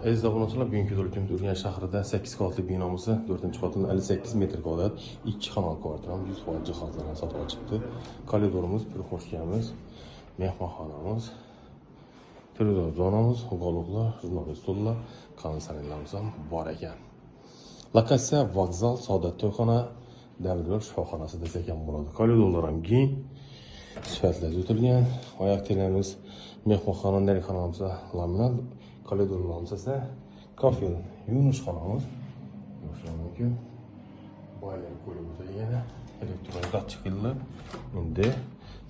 Aziz obunachilar, bugungi videomiz Urganch shahrida 8 qavatli binomizda 4-qavatida 58 metr kvadrat 2 xonali kvartiramiz 100% jihozlarni sotib chiqdi. Koridorimiz, pirxoshkamiz, mehmonxonamiz, televizor zonamiz, uyg'oqlar, jurnalist stollar, konsertlarimiz ham bor ekan. Lokatsiya vokzal, Saodat to'yxona, Damiryo'l shifoxonasi desak ham bo'ladi. Koridorlar ham keng, sifatli o'tilgan. Oyoq telamiz, mehmonxona, xonamiz laminat. Koridorlarimiz esa kafe, yuvinish xonamiz. Yoshlar mumkin. Boylar ko'rib o'tilgan elektron datchiklar. Endi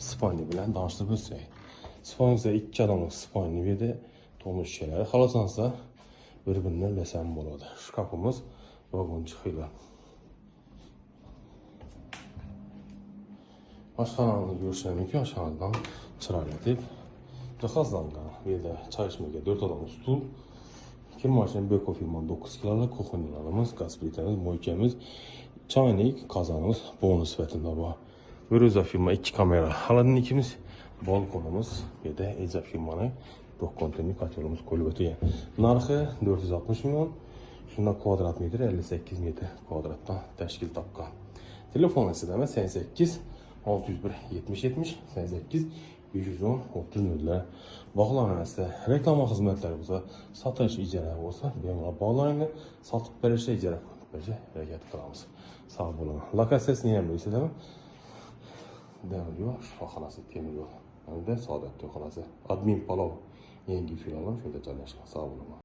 spalni bilan tanishtirib o'tsak. Spalnimizda 2 odamlik spalni edi. To'mishchalar xohlasansa bir-birini bilsam bo'ladi. Shkafimiz vagonchi xiyla. Oshxonamizni ko'rishlar mumkin. Oshxonadan chiroyli deb jihozlangan. Bu yerda choy ichmaga 4 odamlik stul. Kirmashina Beko firma 9 kilolik kuxonyalarimiz, gaz plitamiz, mo'ykamiz, choynik, qozonimiz bonus sifatida bor. Veruza firma 2 kamera, xolodilnikimiz, balkonimiz, bu yerda Eza firmaning 4 konteyner kotelimiz qo'yilib o'tilgan. Narxi 460 million. Shunda kvadrat metr 58 metr kvadratdan tashkil topgan. Telefon raqami 88 601 70 70 88 510 30 0'lar. Bog'lanmasi, reklama xizmatlari bo'lsa, sotish ijara bo'lsa, bemalol bog'laning, sotib berishda ijara berishga harakat qilamiz. Sog' bo'ling. Lokatsiyasini ham bilasizlarmi? Damiryo'l shifoxonasi, temir yo'l. Hamda Saodat to'yxonasi. Admin Palov yangi filiali shunda joylashgan. Sog' bo'ling.